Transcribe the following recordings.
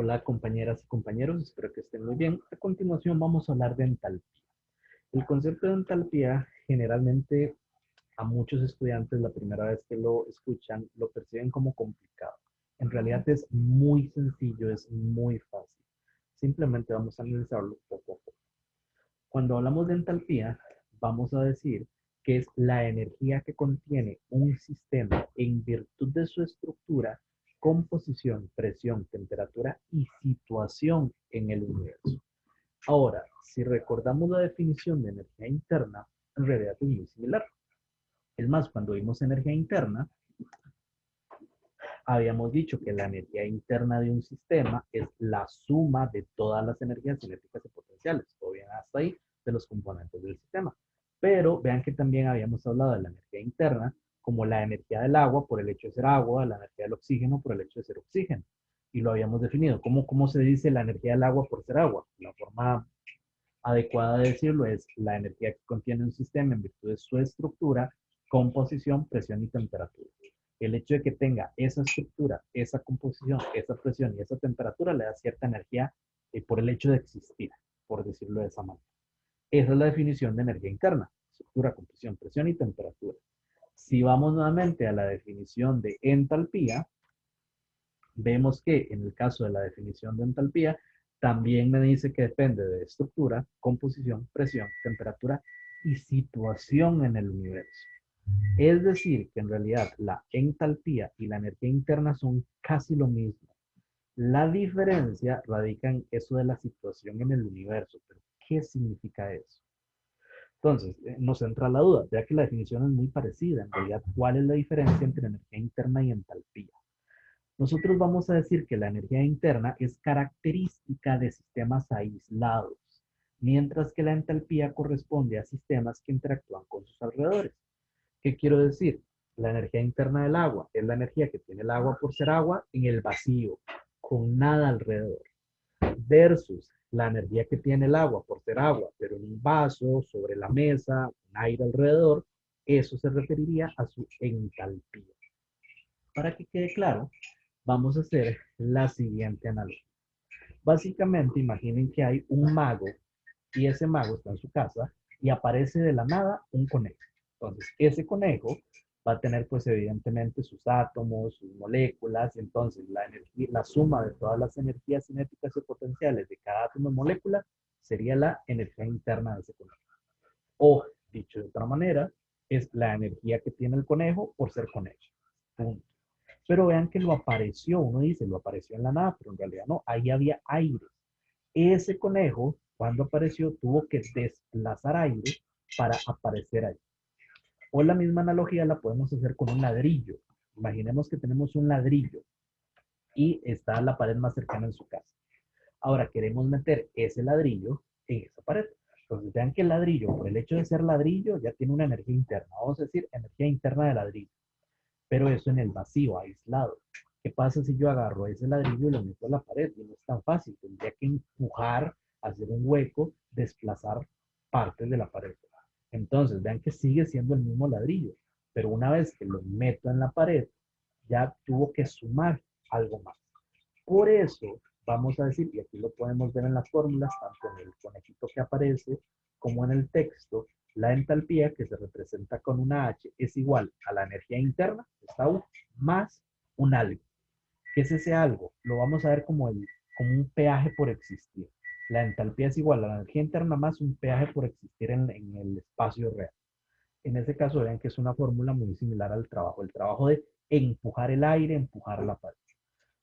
Hola compañeras y compañeros, espero que estén muy bien. A continuación vamos a hablar de entalpía. El concepto de entalpía generalmente a muchos estudiantes la primera vez que lo escuchan lo perciben como complicado. En realidad es muy sencillo, es muy fácil. Simplemente vamos a analizarlo poco a poco. Cuando hablamos de entalpía, vamos a decir que es la energía que contiene un sistema en virtud de su estructura, composición, presión, temperatura y situación en el universo. Ahora, si recordamos la definición de energía interna, en realidad es muy similar. Es más, cuando vimos energía interna, habíamos dicho que la energía interna de un sistema es la suma de todas las energías cinéticas y potenciales, todo bien hasta ahí, de los componentes del sistema. Pero vean que también habíamos hablado de la energía interna como la energía del agua por el hecho de ser agua, la energía del oxígeno por el hecho de ser oxígeno. Y lo habíamos definido. ¿Cómo se dice la energía del agua por ser agua? La forma adecuada de decirlo es la energía que contiene un sistema en virtud de su estructura, composición, presión y temperatura. El hecho de que tenga esa estructura, esa composición, esa presión y esa temperatura le da cierta energía por el hecho de existir, por decirlo de esa manera. Esa es la definición de energía interna, estructura, composición, presión y temperatura. Si vamos nuevamente a la definición de entalpía, vemos que en el caso de la definición de entalpía, también me dice que depende de estructura, composición, presión, temperatura y situación en el universo. Es decir, que en realidad la entalpía y la energía interna son casi lo mismo. La diferencia radica en eso de la situación en el universo. Pero, ¿qué significa eso? Entonces, nos entra la duda, ya que la definición es muy parecida. En realidad, ¿cuál es la diferencia entre energía interna y entalpía? Nosotros vamos a decir que la energía interna es característica de sistemas aislados, mientras que la entalpía corresponde a sistemas que interactúan con sus alrededores. ¿Qué quiero decir? La energía interna del agua es la energía que tiene el agua por ser agua en el vacío, con nada alrededor, versus la energía que tiene el agua por ser agua, pero en un vaso, sobre la mesa, con aire alrededor, eso se referiría a su entalpía. Para que quede claro, vamos a hacer la siguiente analogía. Básicamente, imaginen que hay un mago y ese mago está en su casa y aparece de la nada un conejo. Entonces, ese conejo va a tener pues evidentemente sus átomos, sus moléculas, y entonces la suma de todas las energías cinéticas y potenciales de cada átomo y molécula sería la energía interna de ese conejo. O, dicho de otra manera, es la energía que tiene el conejo por ser conejo. Punto. Pero vean que lo apareció, uno dice, lo apareció en la nada, pero en realidad no, ahí había aire. Ese conejo, cuando apareció, tuvo que desplazar aire para aparecer ahí. O la misma analogía la podemos hacer con un ladrillo. Imaginemos que tenemos un ladrillo y está la pared más cercana en su casa. Ahora queremos meter ese ladrillo en esa pared. Entonces vean que el ladrillo, por el hecho de ser ladrillo, ya tiene una energía interna. Vamos a decir energía interna de ladrillo. Pero eso en el vacío, aislado. ¿Qué pasa si yo agarro ese ladrillo y lo meto a la pared? Y no es tan fácil, tendría que empujar, hacer un hueco, desplazar partes de la pared. Entonces, vean que sigue siendo el mismo ladrillo, pero una vez que lo meto en la pared, ya tuvo que sumar algo más. Por eso, vamos a decir, y aquí lo podemos ver en las fórmulas, tanto en el conejito que aparece como en el texto, la entalpía, que se representa con una H, es igual a la energía interna, esta U, más un algo. ¿Qué es ese algo? Lo vamos a ver como un peaje por existir. La entalpía es igual a la energía interna más un peaje por existir en el espacio real. En ese caso, vean que es una fórmula muy similar al trabajo. El trabajo de empujar el aire, empujar la pared.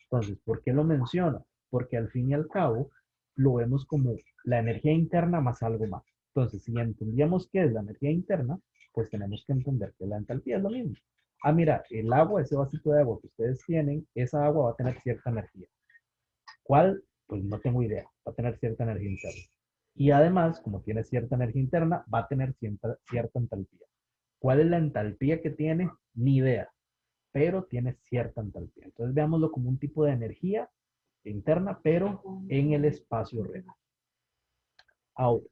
Entonces, ¿por qué lo menciono? Porque al fin y al cabo lo vemos como la energía interna más algo más. Entonces, si entendíamos qué es la energía interna, pues tenemos que entender que la entalpía es lo mismo. Ah, mira, el agua, ese vasito de agua que ustedes tienen, esa agua va a tener cierta energía. ¿Cuál? Pues no tengo idea. Va a tener cierta energía interna. Y además, como tiene cierta energía interna, va a tener cierta entalpía. ¿Cuál es la entalpía que tiene? Ni idea, pero tiene cierta entalpía. Entonces veámoslo como un tipo de energía interna, pero en el espacio real. Ahora,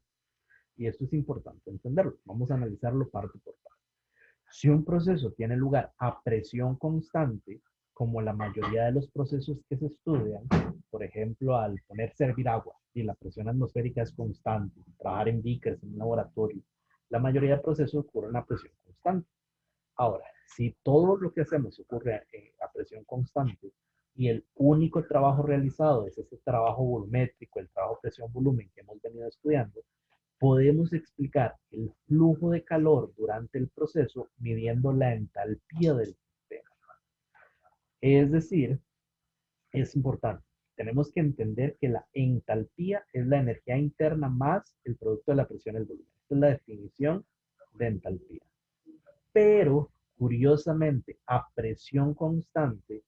y esto es importante entenderlo, vamos a analizarlo parte por parte. Si un proceso tiene lugar a presión constante, como la mayoría de los procesos que se estudian, por ejemplo, al poner servir agua y la presión atmosférica es constante, trabajar en beakers, en un laboratorio, la mayoría de procesos ocurren a presión constante. Ahora, si todo lo que hacemos ocurre a presión constante y el único trabajo realizado es ese trabajo volumétrico, el trabajo presión-volumen que hemos venido estudiando, podemos explicar el flujo de calor durante el proceso midiendo la entalpía del sistema. Es decir, es importante. Tenemos que entender que la entalpía es la energía interna más el producto de la presión y el volumen. Esta es la definición de entalpía. Pero, curiosamente, a presión constante,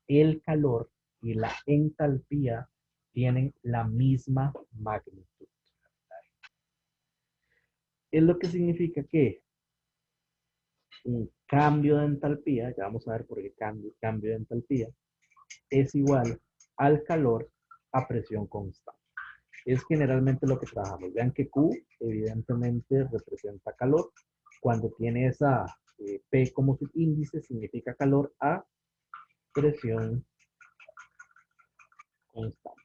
el calor y la entalpía tienen la misma magnitud. Es lo que significa que un cambio de entalpía, ya vamos a ver por qué cambio de entalpía, es igual al calor a presión constante. Es generalmente lo que trabajamos. Vean que Q evidentemente representa calor. Cuando tiene esa P como subíndice, significa calor a presión constante.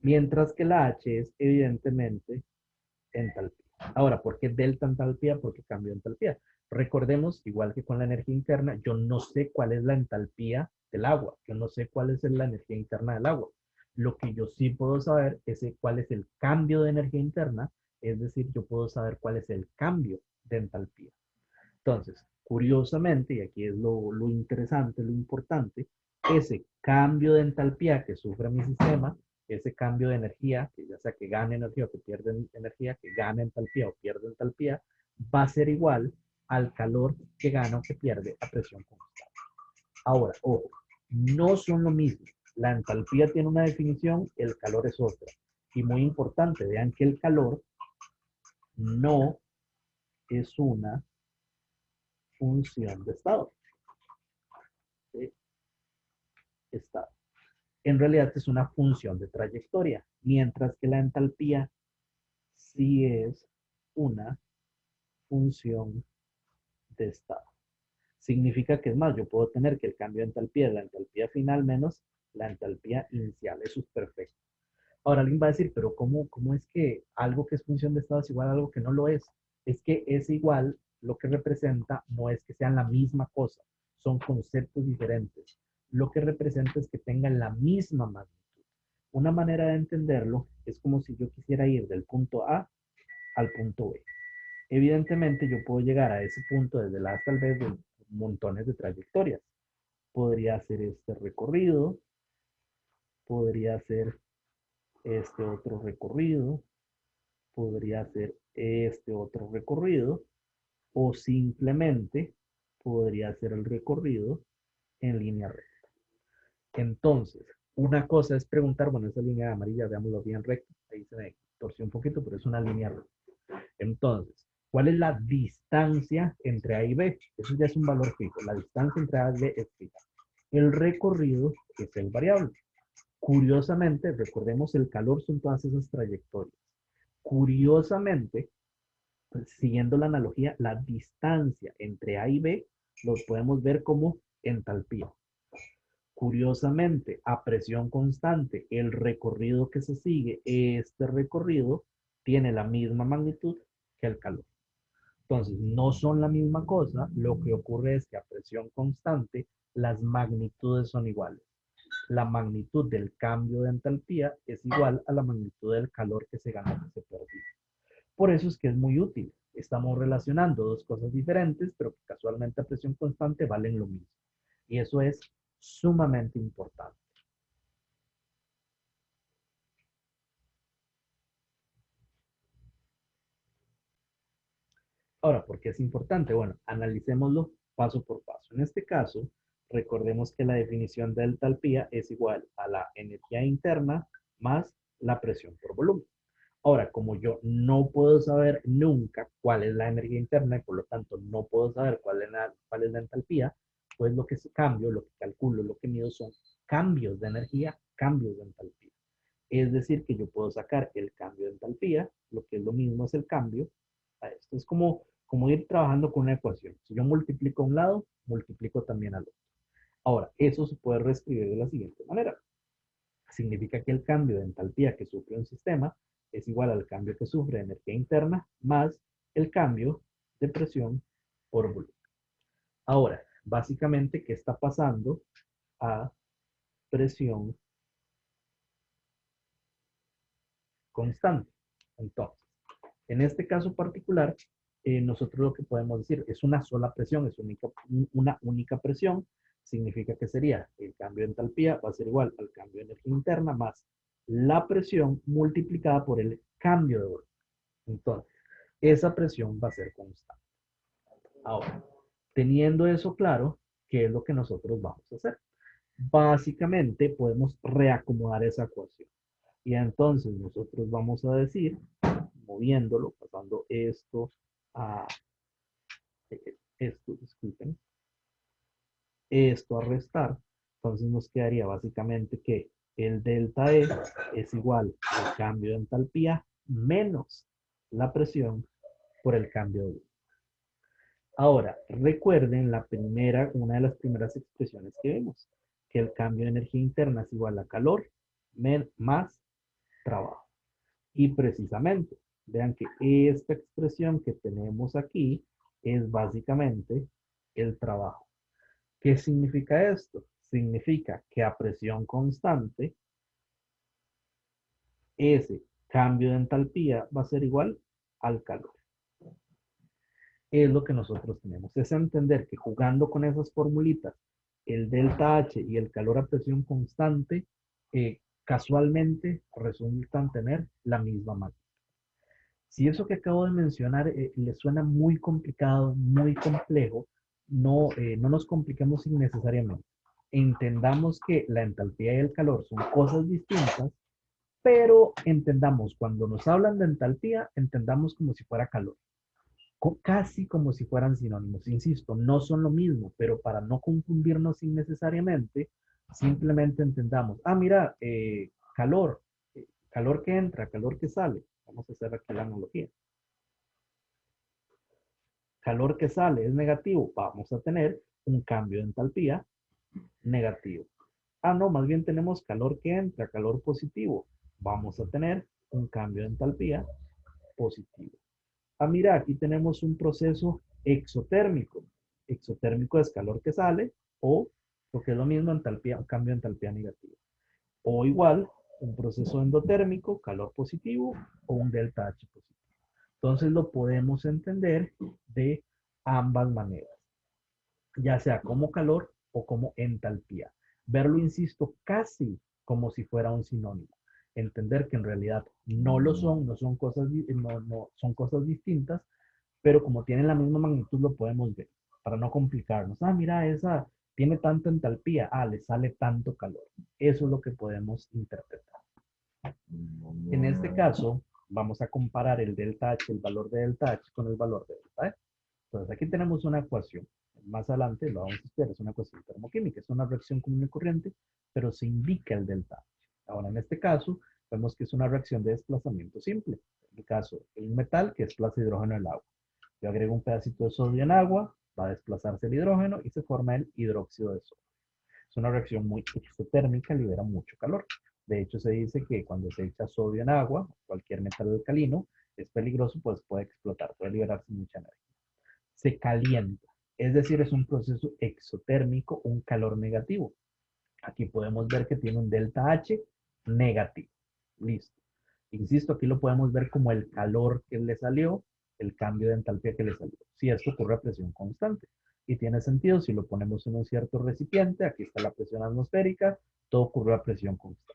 Mientras que la H es evidentemente entalpía. Ahora, ¿por qué delta entalpía? Porque cambio de entalpía. Recordemos, igual que con la energía interna, yo no sé cuál es la entalpía del agua. Yo no sé cuál es la energía interna del agua. Lo que yo sí puedo saber es cuál es el cambio de energía interna, es decir, yo puedo saber cuál es el cambio de entalpía. Entonces, curiosamente, y aquí es lo interesante, lo importante, ese cambio de entalpía que sufre mi sistema, ese cambio de energía, que ya sea que gane energía o que pierda energía, que gane entalpía o pierde entalpía, va a ser igual al calor que gana o que pierde a presión constante. Ahora, ojo, no son lo mismo. La entalpía tiene una definición, el calor es otra. Y muy importante, vean que el calor no es una función de estado. ¿Sí? Estado. En realidad es una función de trayectoria, mientras que la entalpía sí es una función de estado. Significa que es más, yo puedo tener que el cambio de entalpía es la entalpía final menos la entalpía inicial. Eso es perfecto. Ahora alguien va a decir, pero ¿cómo es que algo que es función de estado es igual a algo que no lo es? Es que es igual, lo que representa no es que sean la misma cosa, son conceptos diferentes. Lo que representa es que tengan la misma magnitud. Una manera de entenderlo es como si yo quisiera ir del punto A al punto B. Evidentemente yo puedo llegar a ese punto desde la A hasta el B de montones de trayectorias. Podría hacer este recorrido, podría hacer este otro recorrido, podría hacer este otro recorrido o simplemente podría hacer el recorrido en línea recta. Entonces, una cosa es preguntar, bueno, esa línea amarilla, veámoslo bien recto, ahí se me torció un poquito, pero es una línea recta. Entonces, ¿cuál es la distancia entre A y B? Eso ya es un valor fijo. La distancia entre A y B es fija. El recorrido es el variable. Curiosamente, recordemos, el calor son todas esas trayectorias. Curiosamente, pues, siguiendo la analogía, la distancia entre A y B los podemos ver como entalpía. Curiosamente, a presión constante, el recorrido que se sigue, este recorrido, tiene la misma magnitud que el calor. Entonces, no son la misma cosa, lo que ocurre es que a presión constante las magnitudes son iguales. La magnitud del cambio de entalpía es igual a la magnitud del calor que se gana o que se perdió. Por eso es que es muy útil. Estamos relacionando dos cosas diferentes, pero que casualmente a presión constante valen lo mismo. Y eso es sumamente importante. Ahora, ¿por qué es importante? Bueno, analicémoslo paso por paso. En este caso, recordemos que la definición de entalpía es igual a la energía interna más la presión por volumen. Ahora, como yo no puedo saber nunca cuál es la energía interna y por lo tanto no puedo saber cuál es la entalpía, pues lo que cambio, lo que calculo, lo que mido son cambios de energía, cambios de entalpía. Es decir, que yo puedo sacar el cambio de entalpía, lo que es lo mismo es el cambio a esto. Es como ir trabajando con una ecuación. Si yo multiplico a un lado, multiplico también al otro. Ahora, eso se puede reescribir de la siguiente manera. Significa que el cambio de entalpía que sufre un sistema es igual al cambio que sufre de energía interna más el cambio de presión por volumen. Ahora, básicamente, ¿qué está pasando a presión constante? Entonces, en este caso particular, nosotros lo que podemos decir es una sola presión, es una única presión, significa que sería el cambio de entalpía va a ser igual al cambio de energía interna más la presión multiplicada por el cambio de volumen. Entonces, esa presión va a ser constante. Ahora, teniendo eso claro, ¿qué es lo que nosotros vamos a hacer? Básicamente podemos reacomodar esa ecuación. Y entonces nosotros vamos a decir, moviéndolo, pasando esto a esto, disculpen, esto a restar, entonces nos quedaría básicamente que el delta E es igual al cambio de entalpía menos la presión por el cambio de volumen. Ahora, recuerden una de las primeras expresiones que vimos, que el cambio de energía interna es igual a calor más trabajo. Y precisamente, vean que esta expresión que tenemos aquí es básicamente el trabajo. ¿Qué significa esto? Significa que a presión constante, ese cambio de entalpía va a ser igual al calor. Es lo que nosotros tenemos. Es entender que jugando con esas formulitas, el delta H y el calor a presión constante, casualmente resultan tener la misma magnitud. Si eso que acabo de mencionar le suena muy complicado, muy complejo, no nos compliquemos innecesariamente. Entendamos que la entalpía y el calor son cosas distintas, pero entendamos, cuando nos hablan de entalpía, entendamos como si fuera calor, casi como si fueran sinónimos. Insisto, no son lo mismo, pero para no confundirnos innecesariamente, simplemente entendamos, mira, calor, calor que entra, calor que sale. Vamos a hacer aquí la analogía. Calor que sale es negativo, vamos a tener un cambio de entalpía negativo. No, más bien tenemos calor que entra, calor positivo. Vamos a tener un cambio de entalpía positivo. Mira, aquí tenemos un proceso exotérmico. Exotérmico es calor que sale o lo que es lo mismo, entalpía, un cambio de entalpía negativo. O igual, un proceso endotérmico, calor positivo o un delta H positivo. Entonces lo podemos entender de ambas maneras, ya sea como calor o como entalpía. Verlo, insisto, casi como si fuera un sinónimo. Entender que en realidad no lo son, son cosas distintas, pero como tienen la misma magnitud lo podemos ver, para no complicarnos. Mira, esa tiene tanta entalpía, le sale tanto calor. Eso es lo que podemos interpretar. En este caso, vamos a comparar el delta H, el valor de delta H con el valor de delta E. Entonces aquí tenemos una ecuación. Más adelante lo vamos a estudiar, es una ecuación termoquímica, es una reacción común y corriente, pero se indica el delta H. Ahora en este caso, vemos que es una reacción de desplazamiento simple. En el caso, un metal que desplaza hidrógeno en el agua. Yo agrego un pedacito de sodio en agua, va a desplazarse el hidrógeno y se forma el hidróxido de sodio. Es una reacción muy exotérmica, libera mucho calor. De hecho, se dice que cuando se echa sodio en agua, cualquier metal alcalino, es peligroso, pues puede explotar, puede liberarse mucha energía. Se calienta, es decir, es un proceso exotérmico, un calor negativo. Aquí podemos ver que tiene un delta H negativo. Listo. Insisto, aquí lo podemos ver como el calor que le salió, el cambio de entalpía que le salió. Si esto ocurre a presión constante. Y tiene sentido si lo ponemos en un cierto recipiente, aquí está la presión atmosférica, todo ocurre a presión constante.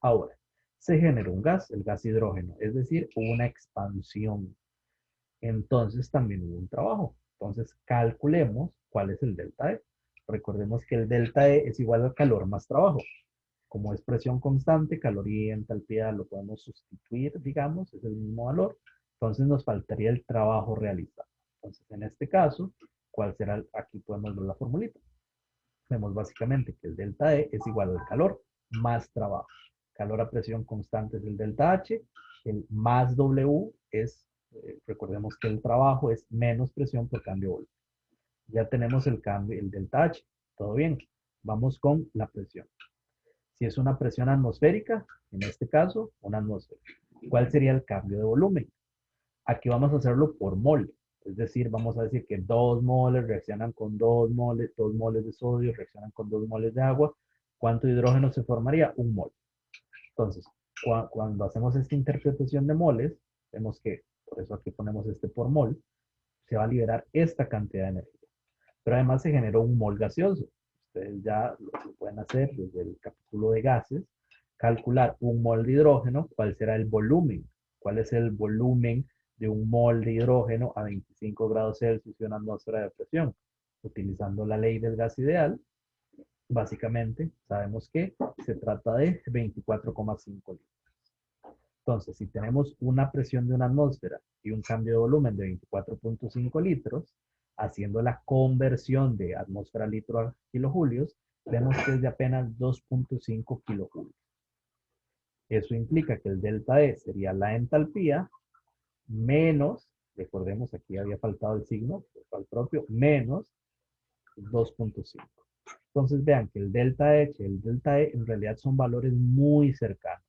Ahora, se generó un gas, el gas hidrógeno, es decir, hubo una expansión. Entonces también hubo un trabajo. Entonces calculemos cuál es el delta E. Recordemos que el delta E es igual al calor más trabajo. Como es presión constante, calor y entalpía lo podemos sustituir, digamos, es el mismo valor. Entonces nos faltaría el trabajo realizado. Entonces en este caso, ¿cuál será? Aquí podemos ver la formulita. Vemos básicamente que el delta E es igual al calor más trabajo. Calor a presión constante es el delta H, el más W es, recordemos que el trabajo es menos presión por cambio de volumen. Ya tenemos el cambio, el delta H, todo bien. Vamos con la presión. Si es una presión atmosférica, en este caso, una atmósfera. ¿Cuál sería el cambio de volumen? Aquí vamos a hacerlo por mol. Es decir, vamos a decir que 2 moles reaccionan con 2 moles de sodio reaccionan con 2 moles de agua. ¿Cuánto hidrógeno se formaría? Un mol. Entonces, cuando hacemos esta interpretación de moles, vemos que, por eso aquí ponemos este por mol, se va a liberar esta cantidad de energía. Pero además se generó un mol gaseoso. Ustedes ya lo pueden hacer desde el capítulo de gases, calcular un mol de hidrógeno, cuál será el volumen, cuál es el volumen de un mol de hidrógeno a 25 grados Celsius y una atmósfera de presión. Utilizando la ley del gas ideal, básicamente sabemos que se trata de 24,5 litros. Entonces, si tenemos una presión de una atmósfera y un cambio de volumen de 24,5 litros, haciendo la conversión de atmósfera a litro a kilojulios, vemos que es de apenas 2,5 kilojulios. Eso implica que el delta E sería la entalpía menos, recordemos aquí había faltado el signo, al propio, menos 2,5. Entonces vean que el delta H y el delta E en realidad son valores muy cercanos.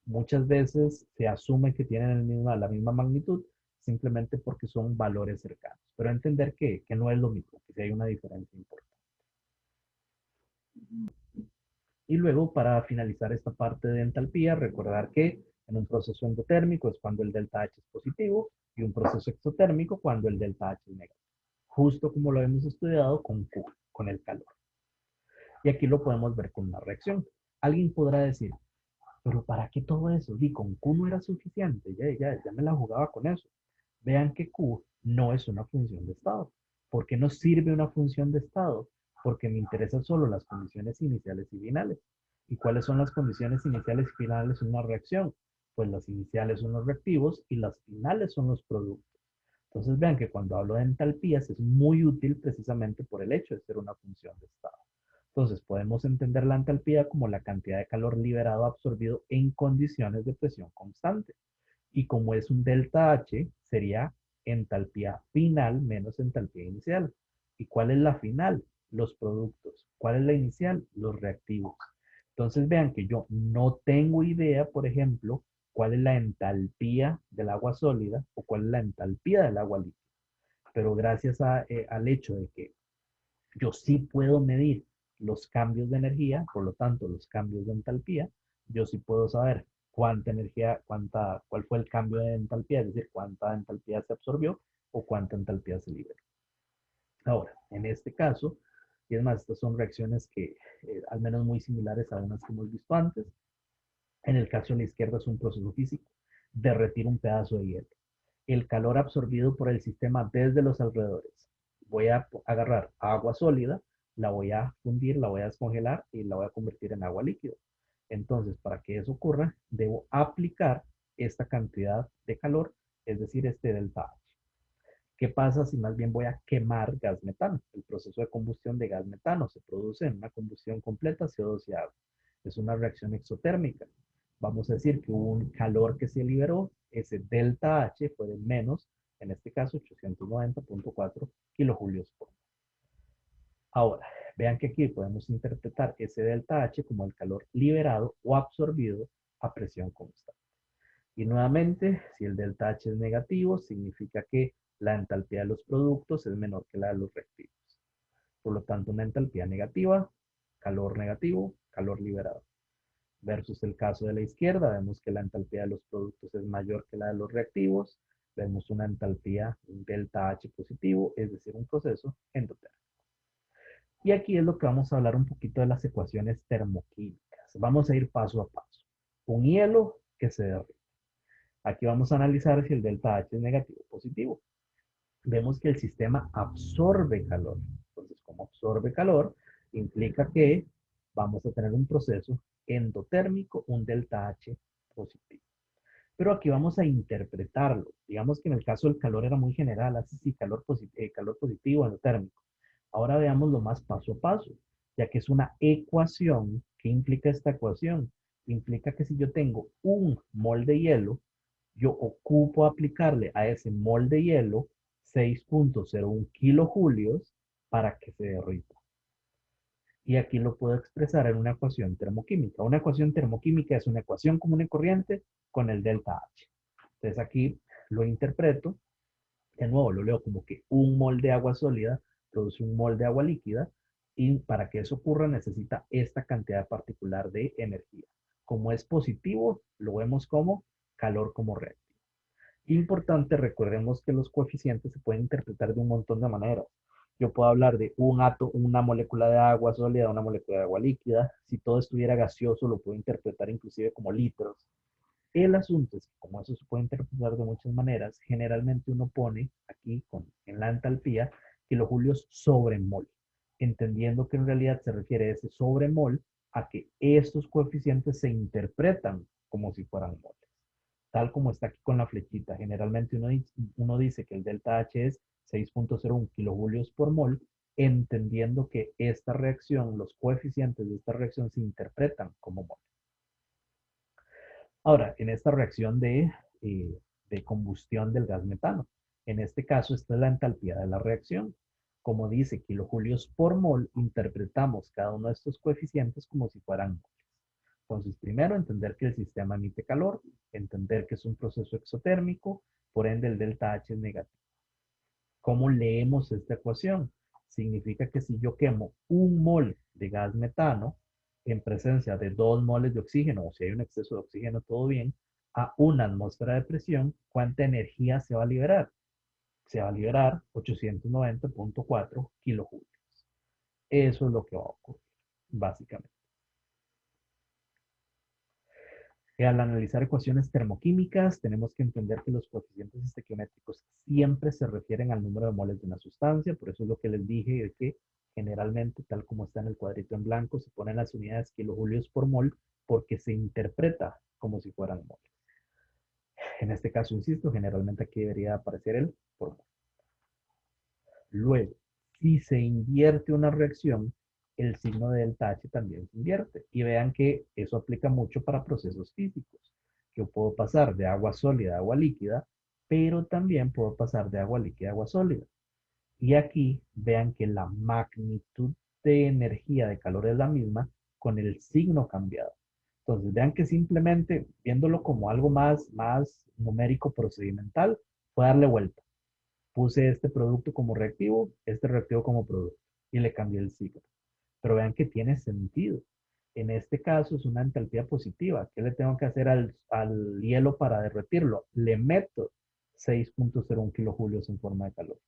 Muchas veces se asume que tienen la misma magnitud simplemente porque son valores cercanos. Pero entender que no es lo mismo, que sí hay una diferencia importante. Y luego, para finalizar esta parte de entalpía, recordar que en un proceso endotérmico es cuando el delta H es positivo y un proceso exotérmico cuando el delta H es negativo. Justo como lo hemos estudiado con Q, con el calor. Y aquí lo podemos ver con una reacción. Alguien podrá decir, pero ¿para qué todo eso? Di, con Q no era suficiente, ya me la jugaba con eso. Vean que Q no es una función de estado. ¿Por qué no sirve una función de estado? Porque me interesan solo las condiciones iniciales y finales. ¿Y cuáles son las condiciones iniciales y finales de una reacción? Pues las iniciales son los reactivos y las finales son los productos. Entonces vean que cuando hablo de entalpías es muy útil precisamente por el hecho de ser una función de estado. Entonces podemos entender la entalpía como la cantidad de calor liberado absorbido en condiciones de presión constante. Y como es un delta H, sería entalpía final menos entalpía inicial. ¿Y cuál es la final? Los productos. ¿Cuál es la inicial? Los reactivos. Entonces vean que yo no tengo idea, por ejemplo, cuál es la entalpía del agua sólida o cuál es la entalpía del agua líquida. Pero gracias al hecho de que yo sí puedo medir los cambios de energía, por lo tanto, los cambios de entalpía, yo sí puedo saber cuánta energía, cuál fue el cambio de entalpía, es decir, cuánta entalpía se absorbió o cuánta entalpía se liberó. Ahora, en este caso, y es más, estas son reacciones que al menos muy similares a unas que hemos visto antes. En el caso de la izquierda es un proceso físico, derretir un pedazo de hielo. El calor absorbido por el sistema desde los alrededores. Voy a agarrar agua sólida, la voy a fundir, la voy a descongelar y la voy a convertir en agua líquida. Entonces, para que eso ocurra, debo aplicar esta cantidad de calor, es decir, este delta H. ¿Qué pasa si más bien voy a quemar gas metano? El proceso de combustión de gas metano se produce en una combustión completa CO2 y agua. Es una reacción exotérmica. Vamos a decir que hubo un calor que se liberó, ese delta H fue de menos, en este caso 890,4 kilojulios por mol. Ahora, vean que aquí podemos interpretar ese delta H como el calor liberado o absorbido a presión constante. Y nuevamente, si el delta H es negativo, significa que la entalpía de los productos es menor que la de los reactivos. Por lo tanto, una entalpía negativa, negativo, calor liberado. Versus el caso de la izquierda, vemos que la entalpía de los productos es mayor que la de los reactivos. Vemos una entalpía, un delta H positivo, es decir, un proceso endotérmico. Y aquí es lo que vamos a hablar un poquito de las ecuaciones termoquímicas. Vamos a ir paso a paso. Un hielo que se derrite. Aquí vamos a analizar si el delta H es negativo o positivo. Vemos que el sistema absorbe calor. Entonces, como absorbe calor, implica que vamos a tener un proceso endotérmico, un delta H positivo. Pero aquí vamos a interpretarlo. Digamos que en el caso del calor era muy general, así sí, calor positivo, endotérmico. Ahora veamos lo más paso a paso, ya que es una ecuación. ¿Qué implica esta ecuación? Implica que si yo tengo un mol de hielo, yo ocupo aplicarle a ese mol de hielo 6,01 kilojulios para que se derrita. Y aquí lo puedo expresar en una ecuación termoquímica. Una ecuación termoquímica es una ecuación común y corriente con el delta H. Entonces aquí lo interpreto, de nuevo lo leo como que un mol de agua sólida produce un mol de agua líquida y para que eso ocurra necesita esta cantidad particular de energía. Como es positivo, lo vemos como calor como reactivo. Importante, recordemos que los coeficientes se pueden interpretar de un montón de maneras. Yo puedo hablar de un átomo, una molécula de agua sólida, una molécula de agua líquida. Si todo estuviera gaseoso, lo puedo interpretar inclusive como litros. El asunto es que como eso se puede interpretar de muchas maneras, generalmente uno pone aquí en la entalpía kilojulios sobre mol, entendiendo que en realidad se refiere ese sobre mol a que estos coeficientes se interpretan como si fueran moles, tal como está aquí con la flechita. Generalmente uno dice que el delta H es 6.01 kilojulios por mol, entendiendo que esta reacción, los coeficientes de esta reacción se interpretan como mol. Ahora, en esta reacción de combustión del gas metano, en este caso, esta es la entalpía de la reacción. Como dice kilojulios por mol, interpretamos cada uno de estos coeficientes como si fueran moles. Entonces, primero, entender que el sistema emite calor, entender que es un proceso exotérmico, por ende el delta H es negativo. ¿Cómo leemos esta ecuación? Significa que si yo quemo un mol de gas metano en presencia de 2 moles de oxígeno, o si hay un exceso de oxígeno, todo bien, a una atmósfera de presión, ¿cuánta energía se va a liberar? Se va a liberar 890.4 kilojulios. Eso es lo que va a ocurrir, básicamente. Al analizar ecuaciones termoquímicas, tenemos que entender que los coeficientes estequiométricos siempre se refieren al número de moles de una sustancia, por eso es lo que les dije, de que generalmente, tal como está en el cuadrito en blanco, se ponen las unidades kilojulios por mol porque se interpreta como si fueran moles. En este caso, insisto, generalmente aquí debería aparecer el por mol. Luego, si se invierte una reacción, el signo de delta H también se invierte. Y vean que eso aplica mucho para procesos físicos. Yo puedo pasar de agua sólida a agua líquida, pero también puedo pasar de agua líquida a agua sólida. Y aquí vean que la magnitud de energía de calor es la misma con el signo cambiado. Entonces vean que simplemente viéndolo como algo más numérico procedimental, puedo darle vuelta. Puse este producto como reactivo, este reactivo como producto y le cambié el signo. Pero vean que tiene sentido. En este caso es una entalpía positiva. ¿Qué le tengo que hacer al hielo para derretirlo? Le meto 6.01 kilojulios en forma de calor.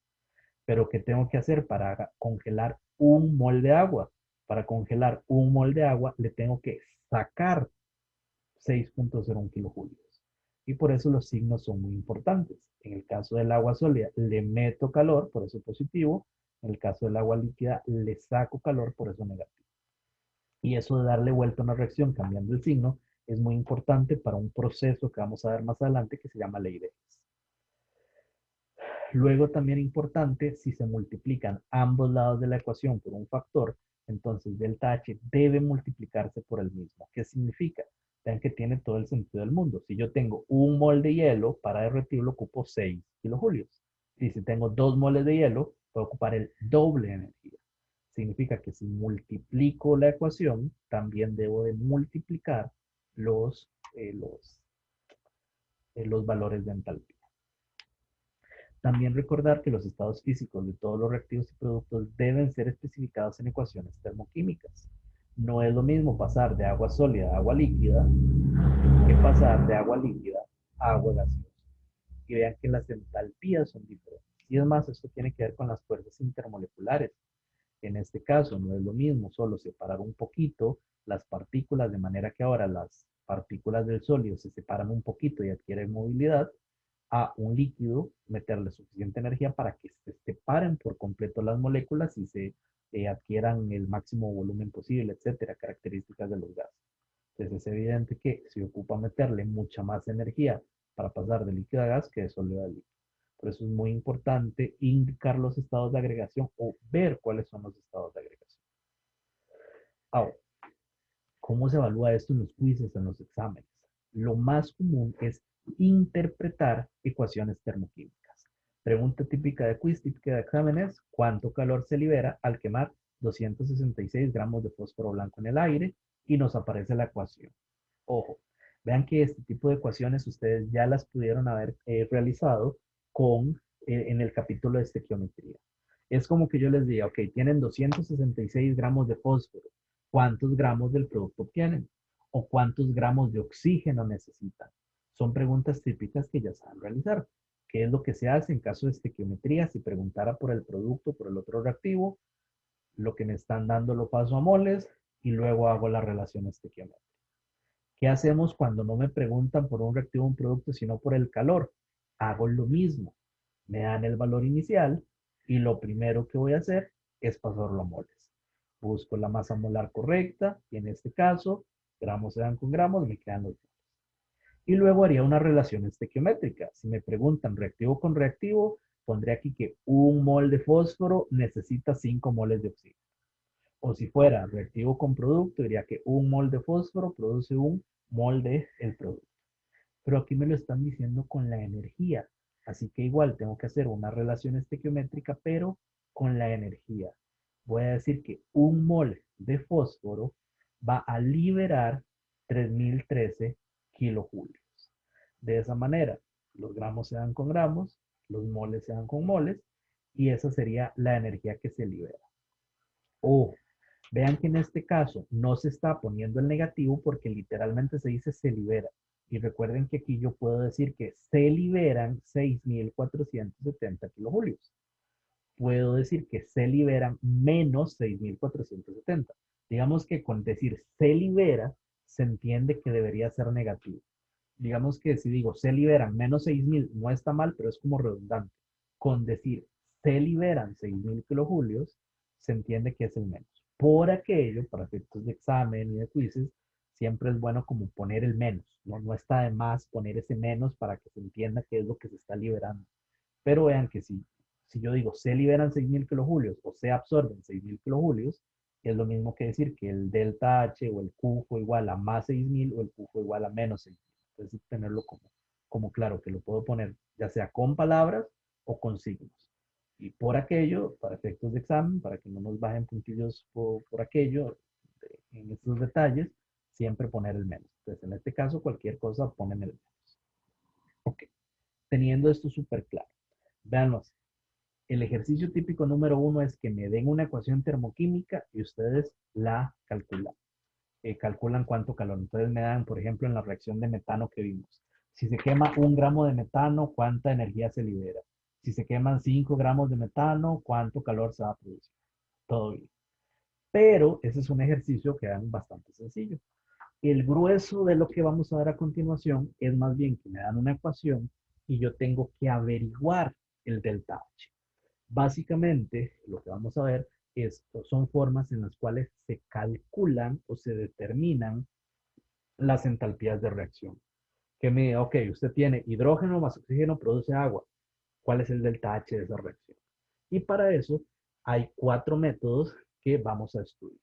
Pero ¿qué tengo que hacer para congelar un mol de agua? Para congelar un mol de agua le tengo que sacar 6.01 kilojulios. Y por eso los signos son muy importantes. En el caso del agua sólida le meto calor, por eso positivo. En el caso del agua líquida le saco calor, por eso negativo. Y eso de darle vuelta a una reacción cambiando el signo es muy importante para un proceso que vamos a ver más adelante que se llama ley de Hess. Luego también importante, si se multiplican ambos lados de la ecuación por un factor, entonces delta H debe multiplicarse por el mismo. ¿Qué significa? Vean que tiene todo el sentido del mundo. Si yo tengo un mol de hielo, para derretirlo ocupo 6 kilojulios. Y si tengo 2 moles de hielo, puedo ocupar el doble de energía. Significa que si multiplico la ecuación, también debo de multiplicar los, eh, los, los valores de entalpía. También recordar que los estados físicos de todos los reactivos y productos deben ser especificados en ecuaciones termoquímicas. No es lo mismo pasar de agua sólida a agua líquida que pasar de agua líquida a agua gaseosa. Y vean que las entalpías son diferentes. Y es más, esto tiene que ver con las fuerzas intermoleculares. En este caso no es lo mismo solo separar un poquito las partículas de manera que ahora las partículas del sólido se separan un poquito y adquieren movilidad a un líquido, meterle suficiente energía para que se separen por completo las moléculas y se adquieran el máximo volumen posible, etcétera, características de los gases. Entonces es evidente que se ocupa meterle mucha más energía para pasar de líquido a gas que de sólido a líquido. Por eso es muy importante indicar los estados de agregación o ver cuáles son los estados de agregación. Ahora, ¿cómo se evalúa esto en los quizzes, en los exámenes? Lo más común es interpretar ecuaciones termoquímicas. Pregunta típica de quiz, típica de exámenes, ¿cuánto calor se libera al quemar 266 gramos de fósforo blanco en el aire y nos aparece la ecuación. Ojo, vean que este tipo de ecuaciones ustedes ya las pudieron haber realizado en el capítulo de estequiometría. Es como que yo les diga, ok, tienen 266 gramos de fósforo. ¿Cuántos gramos del producto obtienen? ¿O cuántos gramos de oxígeno necesitan? Son preguntas típicas que ya saben realizar. ¿Qué es lo que se hace en caso de estequiometría? Si preguntara por el producto, por el otro reactivo, lo que me están dando lo paso a moles y luego hago la relación estequiométrica. ¿Qué hacemos cuando no me preguntan por un reactivo o un producto, sino por el calor? Hago lo mismo. Me dan el valor inicial y lo primero que voy a hacer es pasarlo a moles. Busco la masa molar correcta y en este caso, gramos se dan con gramos, me quedan los moles. Y luego haría una relación estequiométrica. Si me preguntan reactivo con reactivo, pondré aquí que un mol de fósforo necesita 5 moles de oxígeno. O si fuera reactivo con producto, diría que un mol de fósforo produce un mol de el producto. Pero aquí me lo están diciendo con la energía. Así que igual tengo que hacer una relación estequiométrica, pero con la energía. Voy a decir que un mol de fósforo va a liberar 3013 kilojulios. De esa manera, los gramos se dan con gramos, los moles se dan con moles, y esa sería la energía que se libera. O vean que en este caso no se está poniendo el negativo porque literalmente se dice se libera. Y recuerden que aquí yo puedo decir que se liberan 6.470 kilojulios. Puedo decir que se liberan menos 6.470. Digamos que con decir se libera, se entiende que debería ser negativo. Digamos que si digo se liberan menos 6.000, no está mal, pero es como redundante. Con decir se liberan 6.000 kilojulios, se entiende que es el menos. Por aquello, para efectos de examen y de quizzes, siempre es bueno como poner el menos. No, no está de más poner ese menos para que se entienda qué es lo que se está liberando. Pero vean que si yo digo se liberan 6.000 kilojulios o se absorben 6.000 kilojulios, es lo mismo que decir que el delta H o el Q fue igual a más 6.000 o el Q fue igual a menos 6.000. Entonces, tenerlo como claro, que lo puedo poner ya sea con palabras o con signos. Y por aquello, para efectos de examen, para que no nos bajen puntillos por aquello, en estos detalles, siempre poner el menos. Entonces, en este caso, cualquier cosa ponen el menos. Ok, teniendo esto súper claro. Véanlo así. El ejercicio típico número 1 es que me den una ecuación termoquímica y ustedes la calculan. Calculan cuánto calor. Entonces me dan, por ejemplo, en la reacción de metano que vimos. Si se quema 1 gramo de metano, ¿cuánta energía se libera? Si se queman 5 gramos de metano, ¿cuánto calor se va a producir? Todo bien. Pero ese es un ejercicio que dan bastante sencillo. El grueso de lo que vamos a ver a continuación es más bien que me dan una ecuación y yo tengo que averiguar el delta H. Básicamente, lo que vamos a ver son formas en las cuales se calculan o se determinan las entalpías de reacción. Que me diga, ok, usted tiene hidrógeno más oxígeno, produce agua. ¿Cuál es el delta H de esa reacción? Y para eso hay 4 métodos que vamos a estudiar.